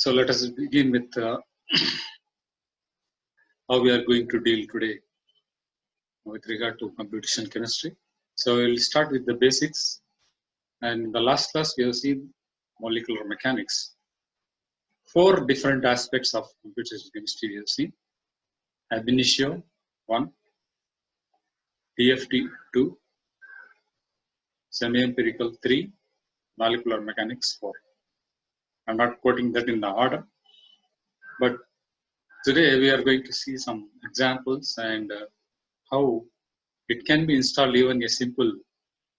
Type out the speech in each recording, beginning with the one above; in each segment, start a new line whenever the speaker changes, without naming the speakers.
So let us begin with how we are going to deal today with regard to computational chemistry. So we'll start with the basics. And in the last class, we have seen molecular mechanics. 4 different aspects of computational chemistry we have seen. Ab initio 1, TFT 2, semi-empirical 3, molecular mechanics 4. I'm not quoting that in the order, but today we are going to see some examples and how it can be installed even a simple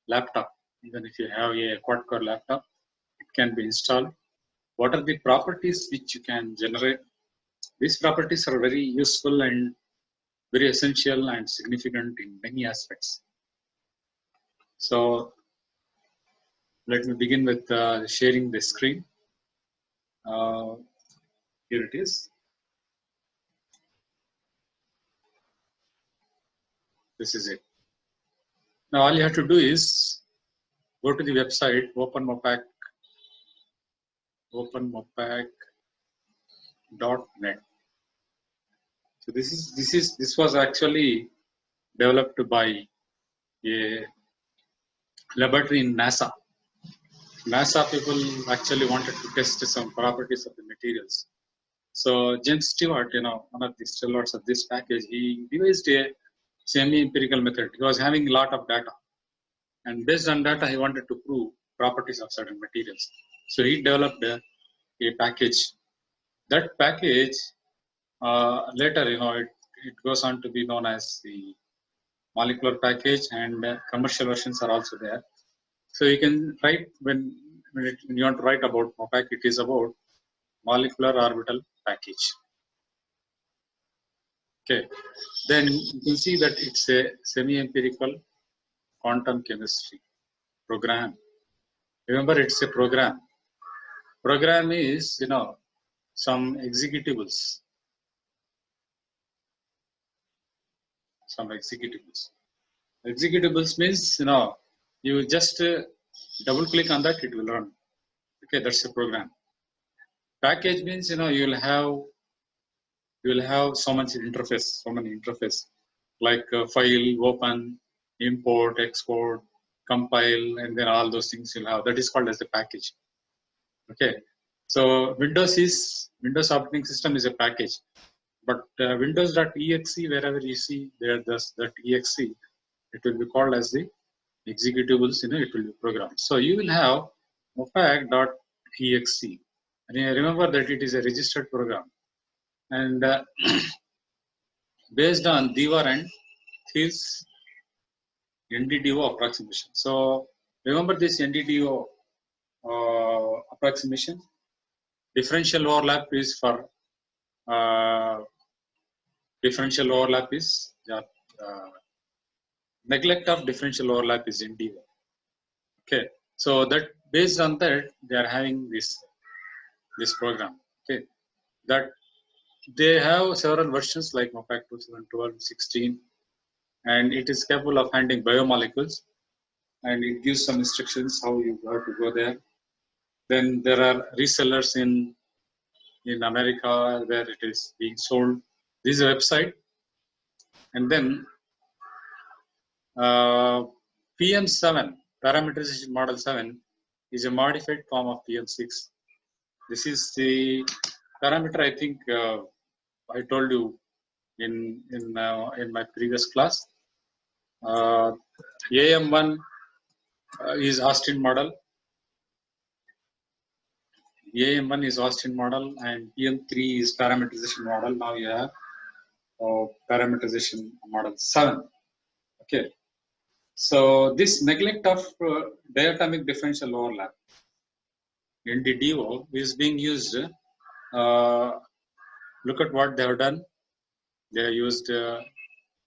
laptop. Even if you have a quad-core laptop, it can be installed. What are the properties which you can generate? These properties are very useful and very essential and significant in many aspects. So let me begin with sharing the screen. Here it is. This is it. Now all you have to do is go to the website openmopac.net. So this was actually developed by a laboratory in NASA. NASA people actually wanted to test some properties of the materials. So James Stewart, one of the stalwarts of this package, he devised a semi-empirical method. He was having a lot of data, and based on data, he wanted to prove properties of certain materials. So he developed a package. That package later, it goes on to be known as the molecular package, and commercial versions are also there. So you can write when you want to write about MOPAC, it is about molecular orbital package. Okay, then you can see that it's a semi-empirical quantum chemistry program. Remember, it's a program. Program is some executables. Some executables. Executables means you just double click on that, it will run. Okay, that's a program. Package means you will have so many interface like file, open, import, export, compile, and then all those things you'll have. That is called as a package. Okay, so Windows operating system is a package, but Windows.exe, wherever you see there that exe, it will be called as the executables. It will be programmed. So you will have mopac.exe, and remember that it is a registered program, and based on Dewar and Thiel's NDDO approximation. So remember this NDDO approximation. Differential overlap is for neglect of differential overlap is NDO. Okay, so that based on that they are having this program. Okay, that they have several versions like MOPAC 2012, 16, and it is capable of handling biomolecules, and it gives some instructions how you have to go there. Then there are resellers in America where it is being sold. This is a website, and then PM7 parameterization model 7 is a modified form of PM6. This is the parameter I think I told you in my previous class. AM1 is Austin model. AM1 is Austin model, and PM3 is parameterization model. Now you have parameterization model 7. Okay, so this neglect of diatomic differential overlap, NDDO, is being used. Look at what they have done. They are used to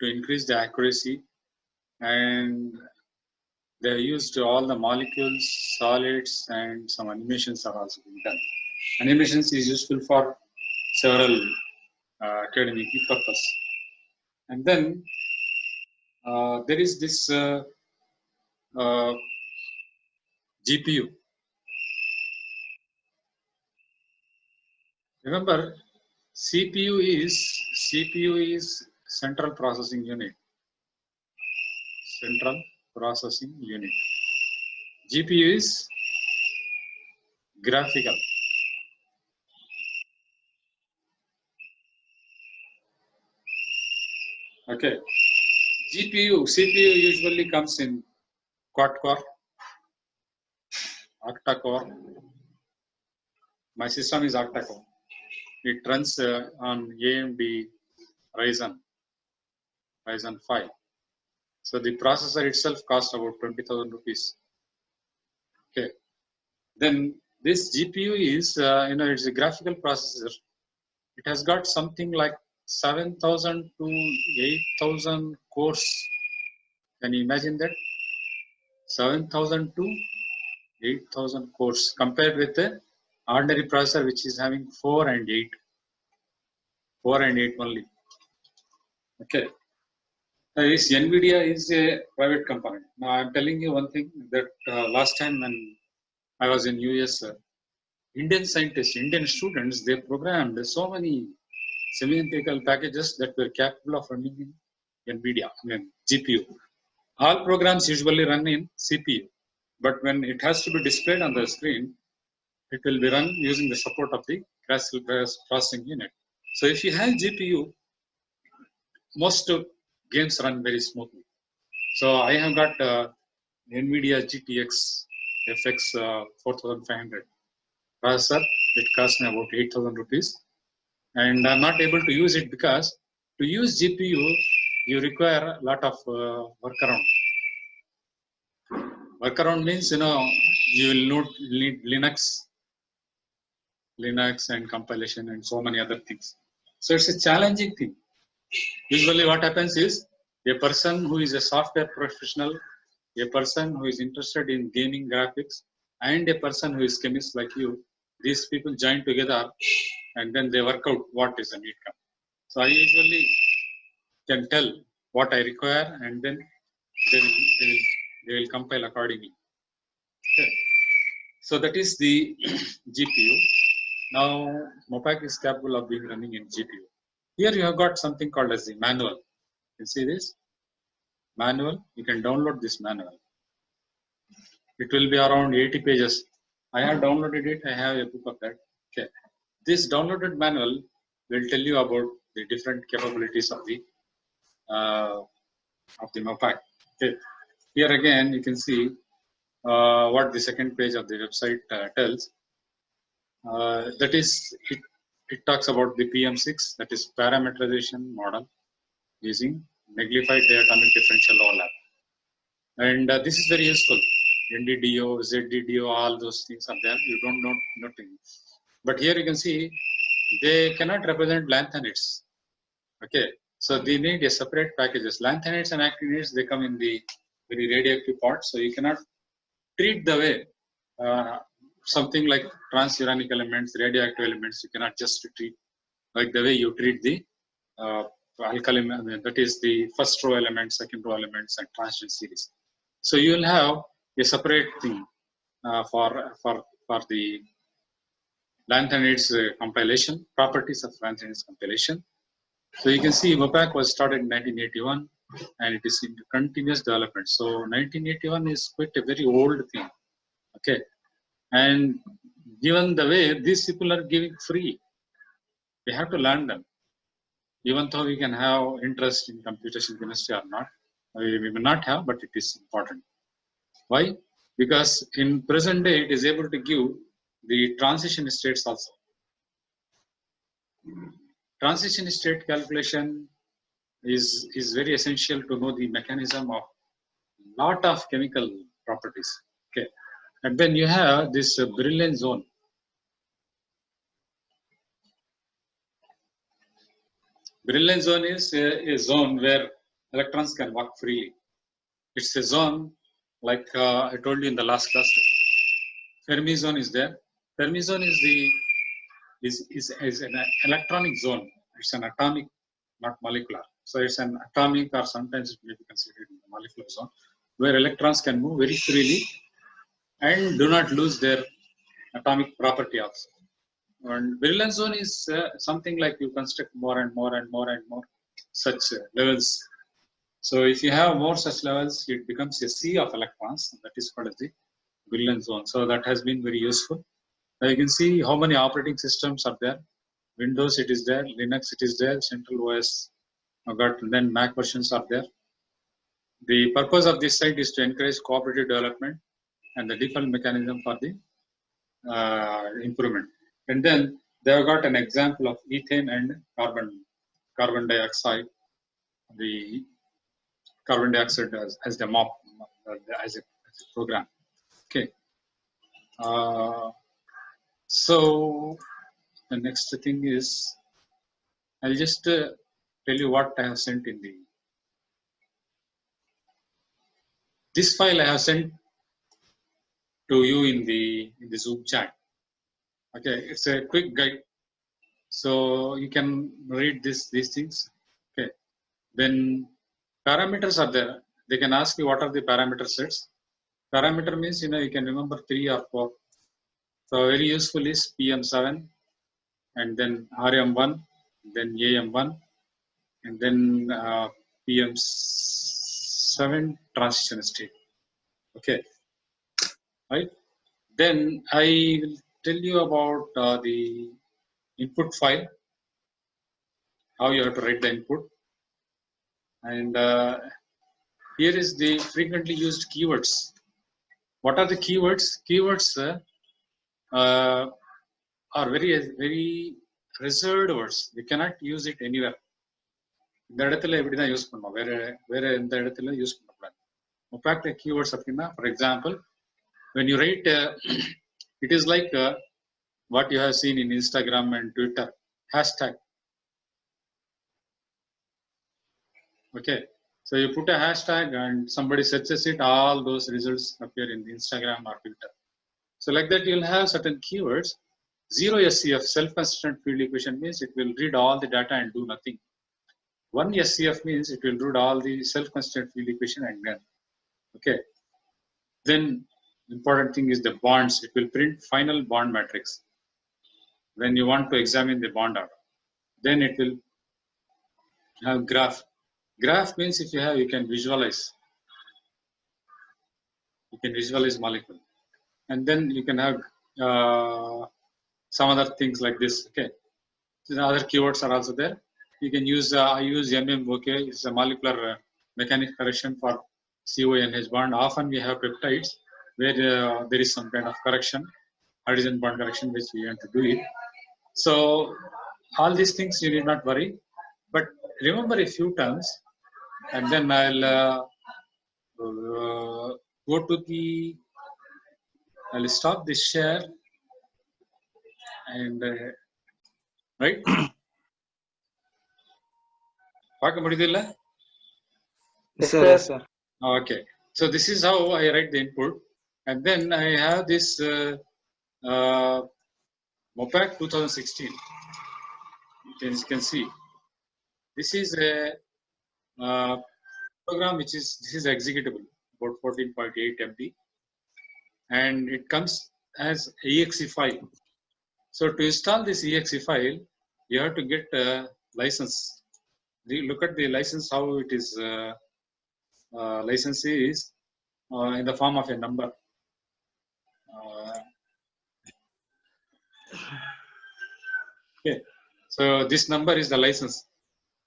increase the accuracy, and they are used to all the molecules, solids, and some animations are also being done. Animations is useful for several academic purpose. And then there is this GPU. Remember, CPU is central processing unit. Central processing unit. GPU is graphical. Okay. CPU usually comes in quad core, octa core. My system is octa core. It runs on AMD Ryzen 5. So the processor itself costs about 20,000 rupees. Okay. Then this GPU is, it's a graphical processor. It has got something like 7,000 to 8,000 cores. Can you imagine that? 7,000 to 8,000 cores compared with the ordinary processor which is having 4 and 8. 4 and 8 only. Okay. This NVIDIA is a private company. Now I'm telling you one thing that last time when I was in US, Indian scientists, Indian students, they programmed so many semi-empirical packages that were capable of running in NVIDIA, GPU. All programs usually run in CPU, but when it has to be displayed on the screen, it will be run using the support of the graphical processing unit. So if you have GPU, most games run very smoothly. So I have got NVIDIA GTX FX 4500 processor. It cost me about 8,000 rupees. And I'm not able to use it because to use GPU, you require a lot of workaround. Workaround means, you will need Linux and compilation and so many other things. So it's a challenging thing. Usually what happens is a person who is a software professional, a person who is interested in gaming graphics, and a person who is chemist like you, these people join together and then they work out what is the need come. So I usually can tell what I require and then they will compile accordingly. Okay. So that is the GPU. Now Mopac is capable of being running in GPU. Here you have got something called as the manual. You see this? Manual. You can download this manual. It will be around 80 pages. I have downloaded it. I have a book of that. Okay. This downloaded manual will tell you about the different capabilities of the Mopac. Okay. Here again, you can see what the second page of the website tells. That is, it talks about the PM6, that is parameterization model using nullified diatomic differential overlap. And this is very useful. NDDO, ZDDO, all those things are there. You don't know nothing. But here you can see they cannot represent lanthanides. Okay, so they need a separate packages. Lanthanides and actinides, they come in the very radioactive part, so you cannot treat the way something like transuranic elements, radioactive elements. You cannot just treat like the way you treat the alkali, that is the first row elements, second row elements, and transition series. So you will have a separate thing for the lanthanides compilation, properties of lanthanides compilation. So you can see Mopac was started in 1981 and it is in continuous development. So 1981 is quite a very old thing. Okay. And given the way these people are giving free, we have to learn them. Even though we can have interest in computation chemistry or not, we may not have, but it is important. Why? Because in present day, it is able to give the transition states also. Transition state calculation is very essential to know the mechanism of lot of chemical properties. Okay, and then you have this Brillouin zone. Brillouin zone is a zone where electrons can walk freely. It's a zone like I told you in the last class. Fermi zone is there. Fermi zone is an electronic zone. It's an atomic, not molecular. So it's an atomic, or sometimes it may be considered a molecular zone, where electrons can move very freely and do not lose their atomic property also. And virulence zone is something like you construct more and more and more and more such levels. So if you have more such levels, it becomes a sea of electrons. That is called as the virulence zone. So that has been very useful. Now you can see how many operating systems are there. Windows it is there, Linux it is there, Central OS got, then Mac versions are there. The purpose of this site is to encourage cooperative development and the default mechanism for the improvement. And then they have got an example of ethane and carbon dioxide. The carbon dioxide as the mop, as a program. Okay. So the next thing is, I'll just tell you what I have sent in the. This file I have sent to you in the Zoom chat. Okay, it's a quick guide, so you can read these things. Okay, then parameters are there. They can ask you what are the parameter sets. Parameter means you can remember 3 or 4. So very useful is PM7, and then RM1, then AM1, and then PM7 transition state. Okay, right? Then I will tell you about the input file, how you have to write the input. And here is the frequently used keywords. What are the keywords? Keywords are very reserved words. We cannot use it anywhere. இந்த இடத்துல எப்படி தான் use பண்ணோம், வேற எந்த இடத்துல use பண்ணக்கூடாது. Opaque keywords அப்படின்னா, for example, when you write, it is like what you have seen in Instagram and Twitter, hashtag. Okay, so you put a hashtag and somebody searches it, all those results appear in Instagram or Twitter. So like that, you'll have certain keywords. 0 SCF, self-consistent field equation, means it will read all the data and do nothing. 1 SCF means it will read all the self-consistent field equation and then. Okay. Then important thing is the bonds. It will print final bond matrix when you want to examine the bond order. Then it will have graph. Graph means if you have, you can visualize. You can visualize molecule, and then you can have some other things like this. Okay. So the other keywords are also there. You can use. I use MMOK. It's a molecular mechanic correction for CONH bond. Often we have peptides where there is some kind of correction, hydrogen bond correction, which we want to do it. So all these things you need not worry, but remember a few terms, and then I'll go to the. I'll stop this share, and right. பார்க்க முடியுதுல்ல?
Yes, sir. Yes, sir.
Okay, so this is how I write the input, and then I have this Mopac 2016. As you can see, this is a program which is executable, about 14.8 MB, and it comes as exe file. So to install this exe file, you have to get a license. Look at the license, how it is. License is in the form of a number. Okay, so this number is the license.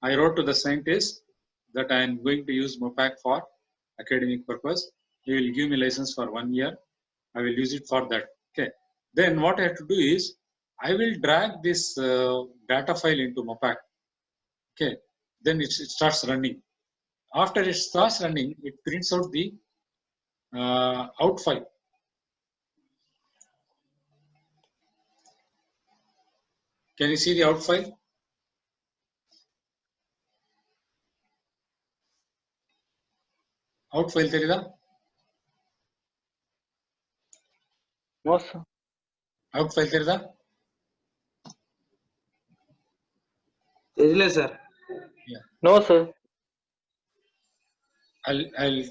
I wrote to the scientist that I am going to use Mopac for academic purpose. He will give me license for 1 year. I will use it for that. Okay. Then what I have to do is I will drag this data file into Mopac. Okay. Then it starts running. After it starts running, it prints out the out file. Can you see the out file? Out file தெரியுதா?
No, sir.
Out file தெரியுதா?
தெரியல sir.
Yeah.
No, sir.
I'll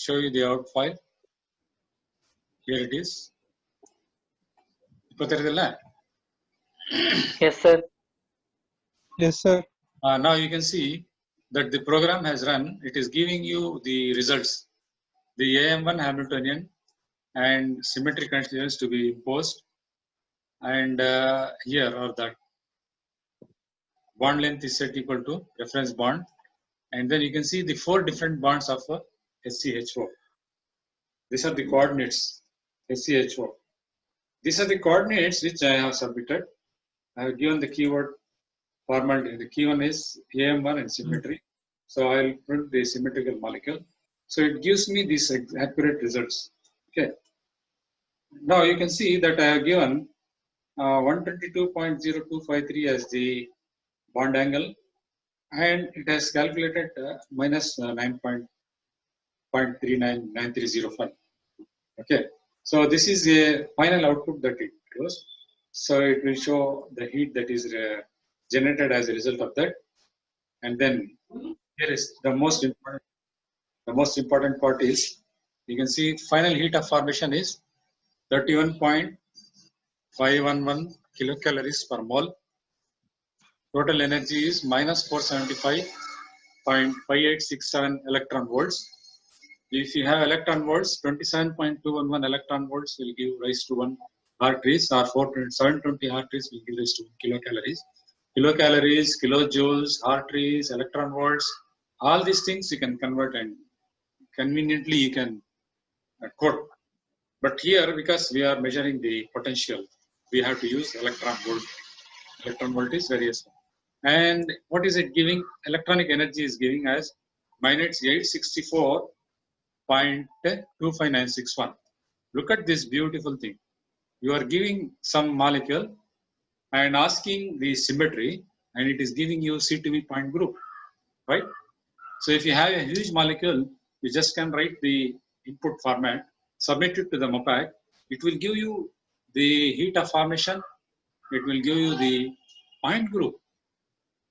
show you the out file. Here it is. இப்போ தெரியுதுல்ல?
Yes, sir.
Yes, sir.
Now you can see that the program has run. It is giving you the results. The AM1 Hamiltonian and symmetry continues to be imposed. And here or that bond length is set equal to reference bond. And then you can see the 4 different bonds of SCHO. These are the coordinates, SCHO. These are the coordinates which I have submitted. I have given the keyword formality. The key one is AM1 and symmetry. So I'll print the symmetrical molecule. So it gives me these accurate results. Okay. Now you can see that I have given 122.0253 as the bond angle, and it has calculated minus 9.399305. Okay. So this is a final output that it shows. So it will show the heat that is generated as a result of that. And then here is the most important part is you can see final heat of formation is 31.511 kilocalories per mole. Total energy is minus 475.5867 electron volts. If you have electron volts, 27.211 electron volts will give rise to 1 heart-race, or 720 heart-race will give rise to 1 kilocalories. Kilocalories, kilojoules, heart-race, electron volts, all these things you can convert and conveniently you can quote. But here, because we are measuring the potential, we have to use electron volt. Electron volt is very useful. And what is it giving? Electronic energy is giving as minus 864.25961. Look at this beautiful thing. You are giving some molecule and asking the symmetry, and it is giving you C2V point group, right? So if you have a huge molecule, you just can write the input format, submit it to the MOPAC. It will give you the heat of formation. It will give you the point group.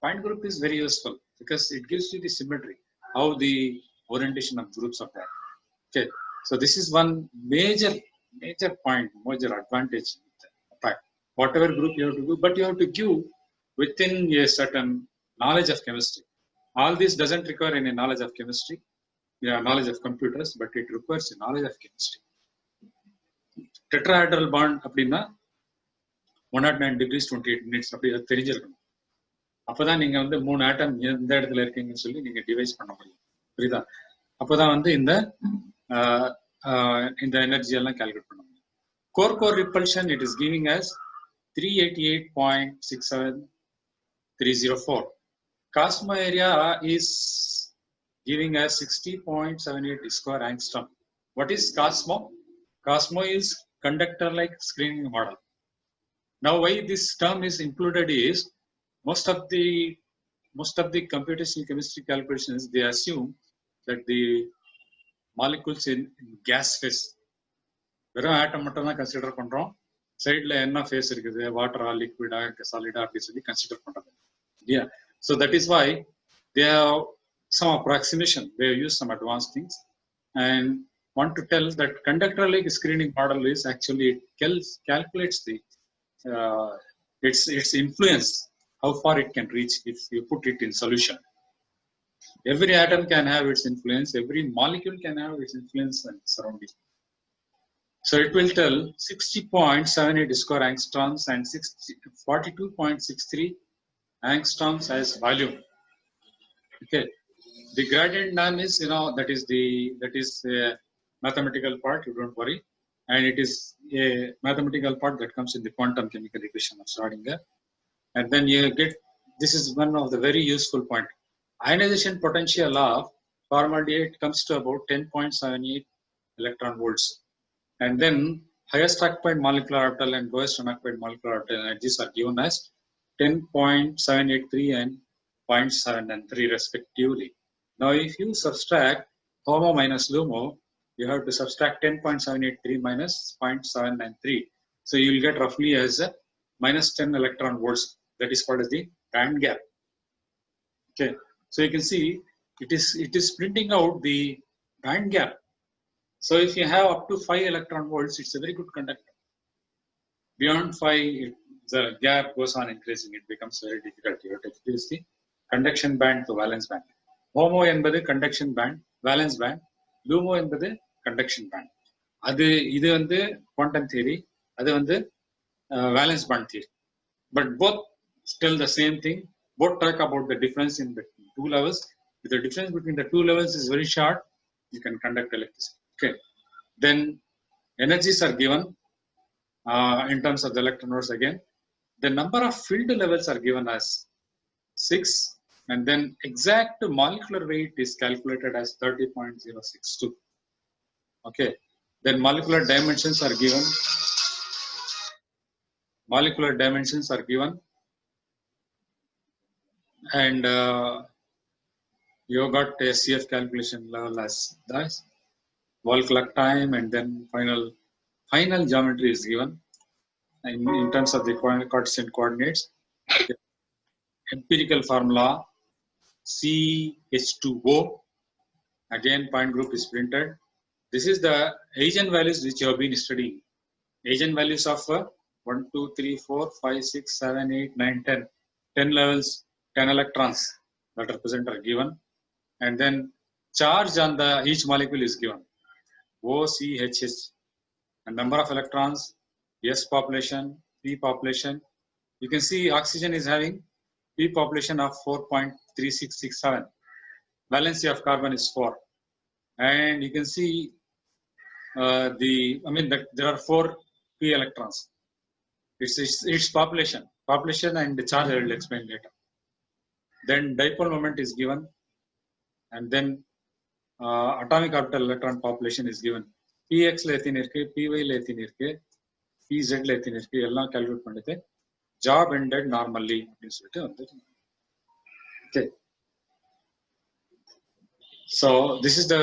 Point group is very useful because it gives you the symmetry, how the orientation of groups are there. Okay, so this is one major point, major advantage. Whatever group you have to do, but you have to give within a certain knowledge of chemistry. All this doesn't require any knowledge of chemistry, knowledge of computers, but it requires a knowledge of chemistry. Tetrahedral bond அப்படின்னா 109 degrees 28 minutes அப்படி தெரிஞ்சிருக்கணும். அப்பதான் நீங்க வந்து 3 ஆட்டம் எந்த இடத்துல இருக்கீங்கன்னு சொல்லி நீங்க டிவைஸ் பண்ண முடியும். புரியுதா? அப்பதான் வந்து இந்த எனர்ஜி எல்லாம் கால்குலேட் பண்ண முடியும். Core repulsion, it is giving us 388.67304. Cosmo area is giving us 60.78 square angstrom. What is Cosmo? Cosmo is conductor-like screening model. Now, why this term is included is most of the computational chemistry calculations, they assume that the molecules in gas phase, வெறும் ஆட்டம் மட்டும் தான் consider பண்றோம். சைட்ல என்ன face இருக்குது, வாட்டரா, லிக்விடா, சாலிடா அப்படி சொல்லி consider பண்றது இல்லையா? So that is why they have some approximation. They have used some advanced things and want to tell that conductor-like screening model is actually it calculates the its influence, how far it can reach if you put it in solution. Every atom can have its influence. Every molecule can have its influence and surrounding. So it will tell 60.78 square angstroms and 42.63 angstroms as volume. Okay, the gradient none is that is a mathematical part. You don't worry, and it is a mathematical part that comes in the quantum chemical equation of Schrodinger. And then you get, this is one of the very useful point. Ionization potential of formaldehyde comes to about 10.78 electron volts. And then highest occupied molecular orbital and lowest unoccupied molecular orbital energies are given as 10.783 and 0.793 respectively. Now, if you subtract HOMO minus LUMO, you have to subtract 10.783 minus 0.793. So you will get roughly as a minus 10 electron volts. That is called as the band gap. Okay, so you can see it is printing out the band gap. So if you have up to 5 electron volts, it's a very good conductor. Beyond 5, the gap goes on increasing, it becomes very difficult. You have to increase the conduction band to valence band. HOMO என்பது conduction band, valence band. LUMO என்பது conduction band. இது வந்து quantum theory, அது வந்து valence band theory. But both still the same thing. Both talk about the difference in the two levels. If the difference between the two levels is very short, you can conduct electricity. Okay. Then energies are given in terms of the electron volts again. The number of filled levels are given as 6, and then exact molecular weight is calculated as 30.062. Okay. Then molecular dimensions are given. Molecular dimensions are given, and you got a CF calculation level as this. Wall clock time, and then final geometry is given in terms of the Cartesian coordinates. Empirical formula CH2O. Again, point group is printed. This is the eigenvalues which you have been studying. Eigenvalues of 1, 2, 3, 4, 5, 6, 7, 8, 9, 10. 10 levels, 10 electrons that are present are given. And then charge on the each molecule is given. OCHH. And number of electrons, S population, P population. You can see oxygen is having P population of 4.3667. Valency of carbon is 4. And you can see there are 4 P electrons. It's population. Population and the charge I will explain later. Then dipole moment is given. And then atomic orbital electron population is given. Px la எத்தனை இருக்கு, py la எத்தனை இருக்கு, pz la எத்தனை இருக்கு எல்லாம் calculate பண்ணிட்டு job ended normally அப்படினு சொல்லிட்டு வந்து. Okay. So this is the